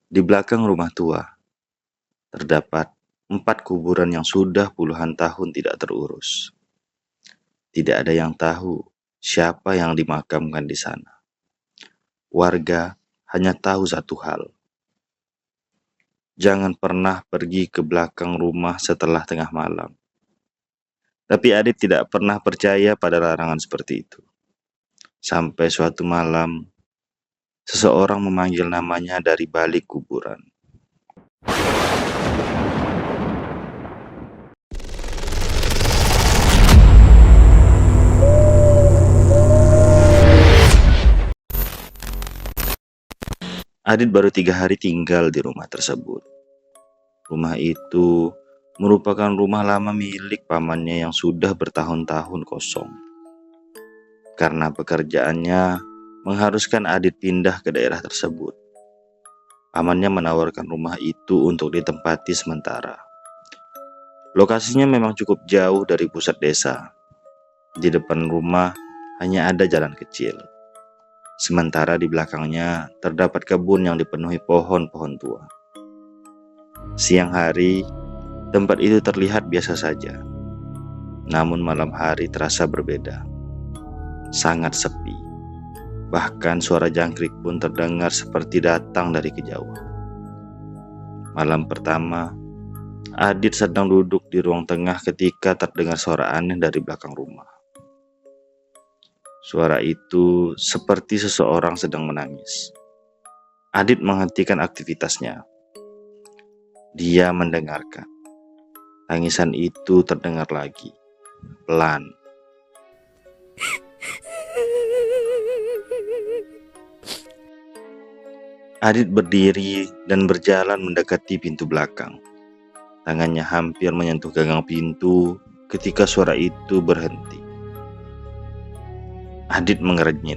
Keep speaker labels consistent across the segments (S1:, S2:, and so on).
S1: Di belakang rumah tua, terdapat 4 kuburan yang sudah puluhan tahun tidak terurus. Tidak ada yang tahu siapa yang dimakamkan di sana. Warga hanya tahu satu hal. Jangan pernah pergi ke belakang rumah setelah tengah malam. Tapi Adit tidak pernah percaya pada larangan seperti itu. Sampai suatu malam, seseorang memanggil namanya dari balik kuburan. Adit baru 3 hari tinggal di rumah tersebut. Rumah itu merupakan rumah lama milik pamannya yang sudah bertahun-tahun kosong. Karena pekerjaannya mengharuskan Adit pindah ke daerah tersebut. Pamannya menawarkan rumah itu untuk ditempati sementara. Lokasinya memang cukup jauh dari pusat desa. Di depan rumah hanya ada jalan kecil. Sementara di belakangnya terdapat kebun yang dipenuhi pohon-pohon tua. Siang hari, tempat itu terlihat biasa saja. Namun malam hari terasa berbeda. Sangat sepi. Bahkan suara jangkrik pun terdengar seperti datang dari kejauhan. Malam pertama, Adit sedang duduk di ruang tengah ketika terdengar suara aneh dari belakang rumah. Suara itu seperti seseorang sedang menangis. Adit menghentikan aktivitasnya. Dia mendengarkan. Tangisan itu terdengar lagi, pelan. Adit berdiri dan berjalan mendekati pintu belakang. Tangannya hampir menyentuh gagang pintu ketika suara itu berhenti. Adit mengernyit.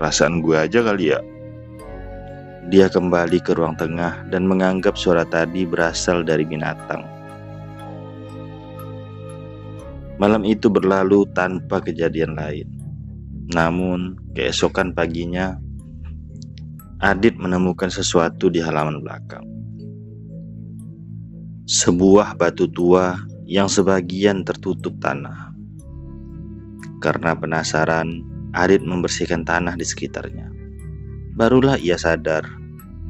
S1: Perasaan gue aja kali ya. Dia kembali ke ruang tengah dan menganggap suara tadi berasal dari binatang. Malam itu berlalu tanpa kejadian lain. Namun, keesokan paginya, Adit menemukan sesuatu di halaman belakang. Sebuah batu tua yang sebagian tertutup tanah. Karena penasaran, Adit membersihkan tanah di sekitarnya. Barulah ia sadar,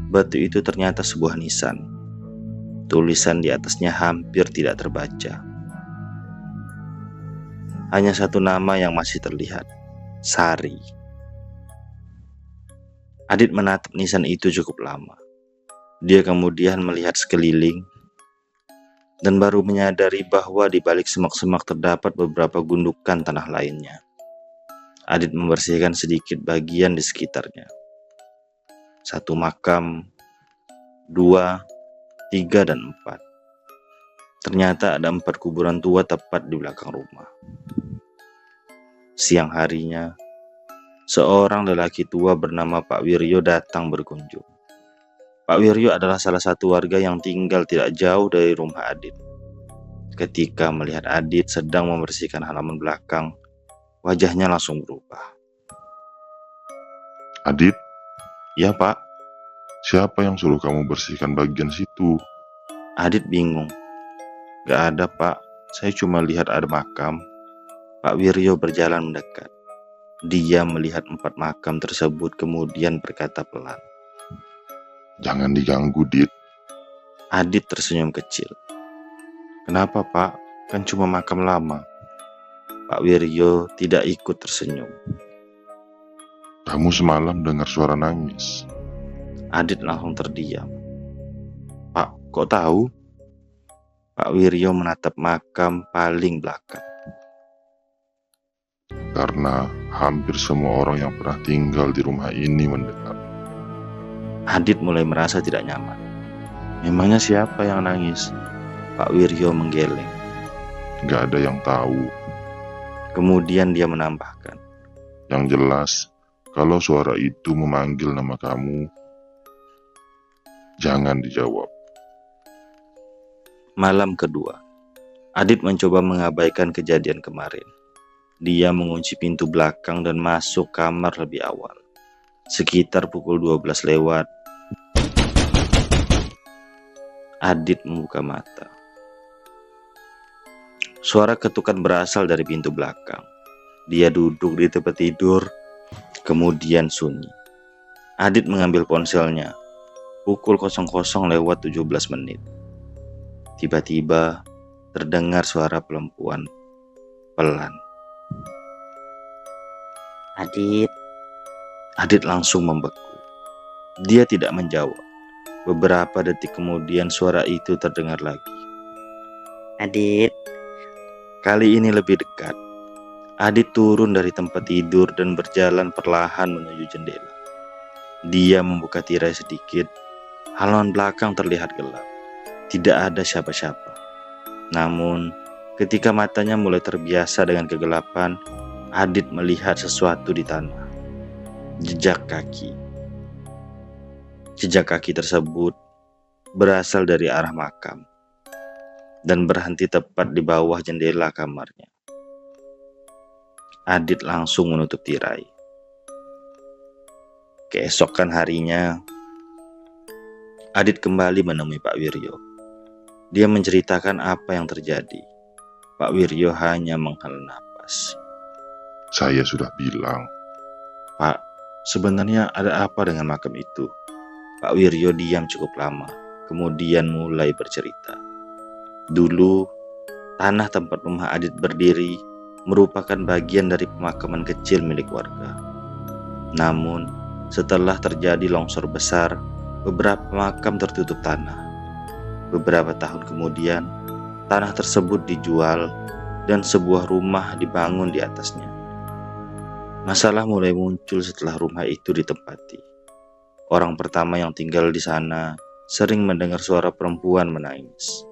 S1: batu itu ternyata sebuah nisan. Tulisan di atasnya hampir tidak terbaca. Hanya satu nama yang masih terlihat, Sari. Adit menatap nisan itu cukup lama. Dia kemudian melihat sekeliling dan baru menyadari bahwa di balik semak-semak terdapat beberapa gundukan tanah lainnya. Adit membersihkan sedikit bagian di sekitarnya. 1 makam, 2, 3, dan 4. Ternyata ada 4 kuburan tua tepat di belakang rumah. Siang harinya, seorang lelaki tua bernama Pak Wiryo datang berkunjung. Pak Wiryo adalah salah satu warga yang tinggal tidak jauh dari rumah Adit. Ketika melihat Adit sedang membersihkan halaman belakang, wajahnya langsung berubah.
S2: Adit? Ya Pak, siapa yang suruh kamu bersihkan bagian situ?
S1: Adit bingung. Gak ada Pak, saya cuma lihat ada makam. Pak Wiryo berjalan mendekat. Dia melihat 4 makam tersebut kemudian berkata pelan.
S2: Jangan diganggu, Dit.
S1: Adit tersenyum kecil. Kenapa Pak? Kan cuma makam lama. Pak Wiryo tidak ikut tersenyum.
S2: Kamu semalam dengar suara nangis.
S1: Adit langsung terdiam. Pak, kok tahu? Pak Wiryo menatap makam paling belakang.
S2: Karena hampir semua orang yang pernah tinggal di rumah ini mendengar.
S1: Adit mulai merasa tidak nyaman. Memangnya siapa yang nangis? Pak Wiryo menggeleng.
S2: Gak ada yang tahu.
S1: Kemudian dia menambahkan.
S2: Yang jelas, kalau suara itu memanggil nama kamu, jangan dijawab.
S1: Malam kedua, Adit mencoba mengabaikan kejadian kemarin. Dia mengunci pintu belakang dan masuk kamar lebih awal. Sekitar pukul 12 lewat, Adit membuka mata. Suara ketukan berasal dari pintu belakang. Dia duduk di tempat tidur, kemudian sunyi. Adit mengambil ponselnya. Pukul 00:17. Tiba-tiba terdengar suara perempuan pelan.
S3: Adit,
S1: Adit langsung membeku. Dia tidak menjawab. Beberapa detik kemudian suara itu terdengar lagi.
S3: Adit,
S1: Kali ini lebih dekat. Adit turun dari tempat tidur dan berjalan perlahan menuju jendela. Dia membuka tirai sedikit. Halaman belakang terlihat gelap. Tidak ada siapa-siapa. Namun, ketika matanya mulai terbiasa dengan kegelapan, Adit melihat sesuatu di tanah. Jejak kaki. Jejak kaki tersebut berasal dari arah makam dan berhenti tepat di bawah jendela kamarnya. Adit langsung menutup tirai. Keesokan harinya, Adit kembali menemui Pak Wiryo. Dia menceritakan apa yang terjadi. Pak Wiryo hanya menghela napas.
S2: Saya sudah bilang,
S1: Pak, sebenarnya ada apa dengan makam itu? Pak Wiryo diam cukup lama, kemudian mulai bercerita. Dulu, tanah tempat rumah Adit berdiri merupakan bagian dari pemakaman kecil milik warga. Namun, setelah terjadi longsor besar, beberapa makam tertutup tanah. Beberapa tahun kemudian, tanah tersebut dijual dan sebuah rumah dibangun di atasnya. Masalah mulai muncul setelah rumah itu ditempati. Orang pertama yang tinggal di sana sering mendengar suara perempuan menangis.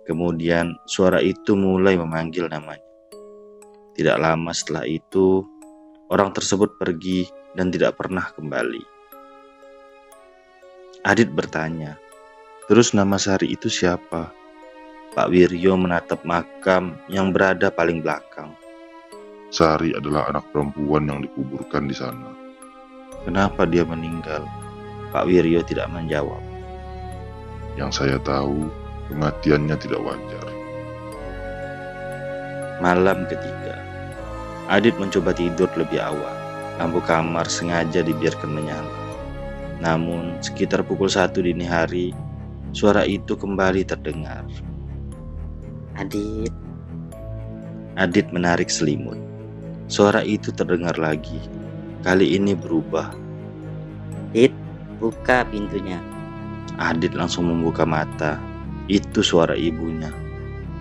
S1: Kemudian suara itu mulai memanggil namanya. Tidak lama setelah itu, orang tersebut pergi dan tidak pernah kembali. Adit bertanya, terus nama Sari itu siapa? Pak Wiryo menatap makam yang berada paling belakang.
S2: Sari adalah anak perempuan yang dikuburkan di sana.
S1: Kenapa dia meninggal? Pak Wiryo tidak menjawab.
S2: Yang saya tahu, kematiannya tidak wajar.
S1: Malam ketiga, Adit mencoba tidur lebih awal. Lampu kamar sengaja dibiarkan menyala. Namun, sekitar pukul 1 dini hari, suara itu kembali terdengar.
S3: Adit,
S1: Adit menarik selimut. Suara itu terdengar lagi. Kali ini berubah.
S3: Adit, buka pintunya.
S1: Adit langsung membuka mata. Itu suara ibunya.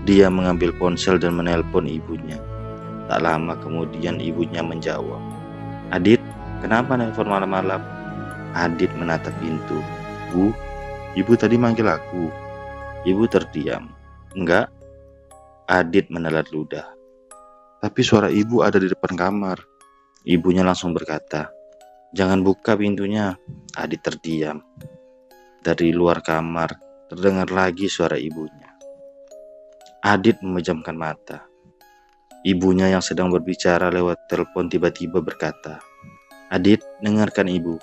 S1: Dia mengambil ponsel dan menelpon ibunya. Tak lama kemudian ibunya menjawab. Adit, kenapa nelpon malam-malam? Adit menatap pintu. Bu, ibu tadi manggil aku. Ibu terdiam. Enggak. Adit menelan ludah. Tapi suara ibu ada di depan kamar. Ibunya langsung berkata, jangan buka pintunya. Adit terdiam. Dari luar kamar terdengar lagi suara ibunya. Adit memejamkan mata. Ibunya yang sedang berbicara lewat telepon tiba-tiba berkata, Adit, dengarkan ibu.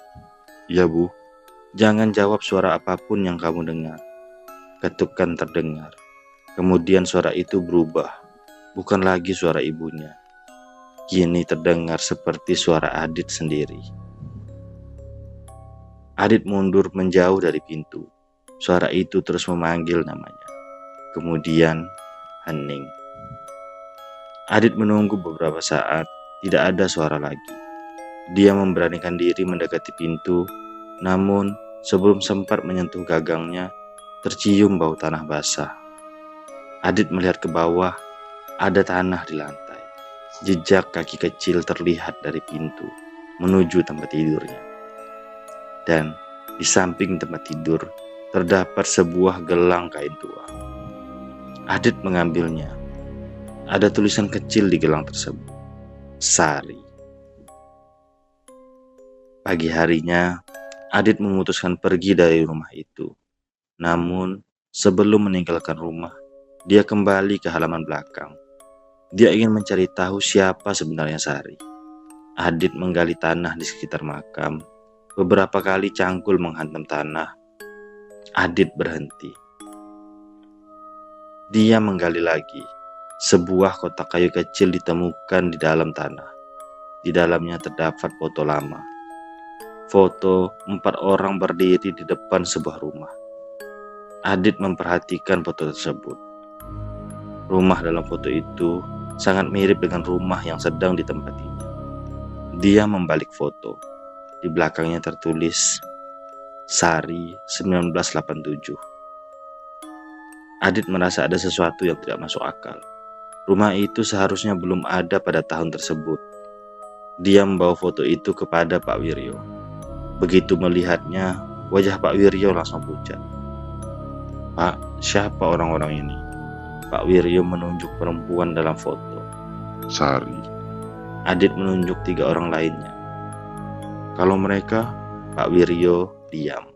S1: Ya bu. Jangan jawab suara apapun yang kamu dengar. Ketukan terdengar. Kemudian suara itu berubah. Bukan lagi suara ibunya. Kini terdengar seperti suara Adit sendiri. Adit mundur menjauh dari pintu. Suara itu terus memanggil namanya. Kemudian hening. Adit menunggu beberapa saat, tidak ada suara lagi. Dia memberanikan diri mendekati pintu, namun sebelum sempat menyentuh gagangnya, tercium bau tanah basah. Adit melihat ke bawah, ada tanah di lantai. Jejak kaki kecil terlihat dari pintu, menuju tempat tidurnya. Dan di samping tempat tidur, terdapat sebuah gelang kain tua. Adit mengambilnya. Ada tulisan kecil di gelang tersebut. Sari. Pagi harinya, Adit memutuskan pergi dari rumah itu. Namun, sebelum meninggalkan rumah, dia kembali ke halaman belakang. Dia ingin mencari tahu siapa sebenarnya Sari. Adit menggali tanah di sekitar makam. Beberapa kali cangkul menghantam tanah. Adit berhenti. Dia menggali lagi. Sebuah kotak kayu kecil ditemukan di dalam tanah. Di dalamnya terdapat foto lama. Foto 4 orang berdiri di depan sebuah rumah. Adit memperhatikan foto tersebut. Rumah dalam foto itu sangat mirip dengan rumah yang sedang ditempatinya. Dia membalik foto. Di belakangnya tertulis Sari 1987. Adit merasa ada sesuatu yang tidak masuk akal. Rumah itu seharusnya belum ada pada tahun tersebut. Dia membawa foto itu kepada Pak Wiryo. Begitu melihatnya, wajah Pak Wiryo langsung pucat. "Pak, siapa orang-orang ini?" Pak Wiryo menunjuk perempuan dalam foto.
S2: Sari.
S1: Adit menunjuk 3 orang lainnya. "Kalau mereka?" Pak Wiryo diam.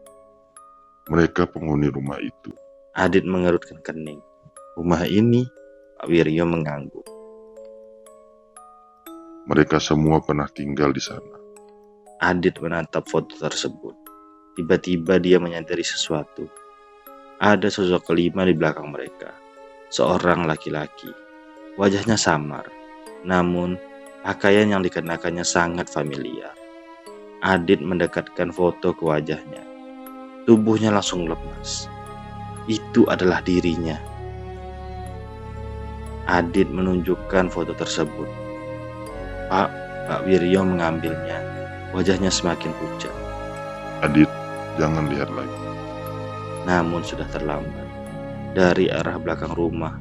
S2: Mereka penghuni rumah itu.
S1: Adit mengerutkan kening. "Rumah ini?" Pak Wiryo mengangguk.
S2: Mereka semua pernah tinggal di sana.
S1: Adit menatap foto tersebut. Tiba-tiba dia menyadari sesuatu. Ada sosok kelima di belakang mereka. Seorang laki-laki. Wajahnya samar, namun pakaian yang dikenakannya sangat familiar. Adit mendekatkan foto ke wajahnya. Tubuhnya langsung lemas. Itu adalah dirinya. Adit menunjukkan foto tersebut. Pak Wiryo mengambilnya. Wajahnya semakin pucat.
S2: Adit, jangan lihat lagi.
S1: Namun sudah terlambat. Dari arah belakang rumah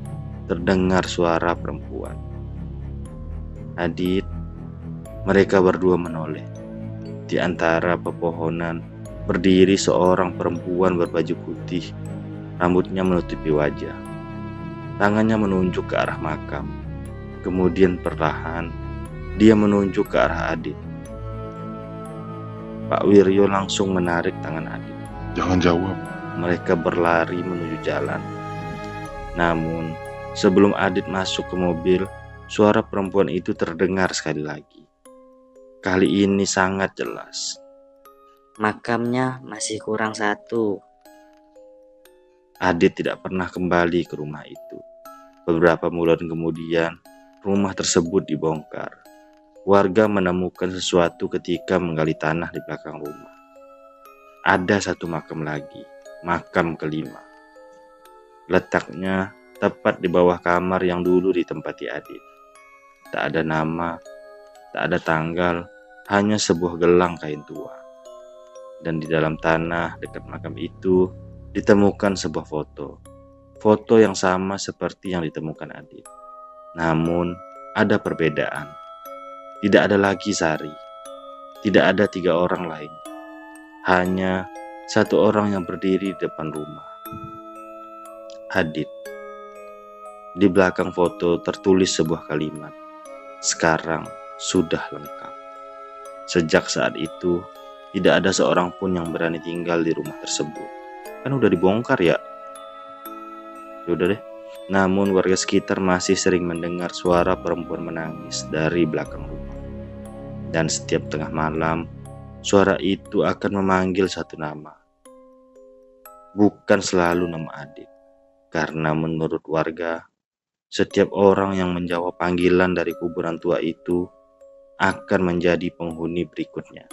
S1: terdengar suara perempuan. "Adit." Mereka berdua menoleh. Di antara pepohonan berdiri seorang perempuan berbaju putih. Rambutnya menutupi wajah. Tangannya menunjuk ke arah makam. Kemudian perlahan dia menunjuk ke arah Adit. Pak Wiryo langsung menarik tangan Adit.
S2: Jangan jawab.
S1: Mereka berlari menuju jalan. Namun, sebelum Adit masuk ke mobil, suara perempuan itu terdengar sekali lagi. Kali ini sangat jelas.
S3: Makamnya masih kurang 1.
S1: Adit tidak pernah kembali ke rumah itu. Beberapa bulan kemudian, rumah tersebut dibongkar. Warga menemukan sesuatu ketika menggali tanah di belakang rumah. Ada satu makam lagi, makam kelima. Letaknya tepat di bawah kamar yang dulu ditempati Adit. Tak ada nama, tak ada tanggal, hanya sebuah gelang kain tua. Dan di dalam tanah dekat makam itu ditemukan sebuah foto. Foto yang sama seperti yang ditemukan Adit. Namun ada perbedaan. Tidak ada lagi Sari. Tidak ada 3 orang lain. Hanya 1 orang yang berdiri di depan rumah. Adit. Di belakang foto tertulis sebuah kalimat. Sekarang sudah lengkap. Sejak saat itu, tidak ada seorang pun yang berani tinggal di rumah tersebut. Kan udah dibongkar ya? Yaudah deh. Namun warga sekitar masih sering mendengar suara perempuan menangis dari belakang rumah. Dan setiap tengah malam, suara itu akan memanggil satu nama. Bukan selalu nama Adit. Karena menurut warga, setiap orang yang menjawab panggilan dari kuburan tua itu akan menjadi penghuni berikutnya.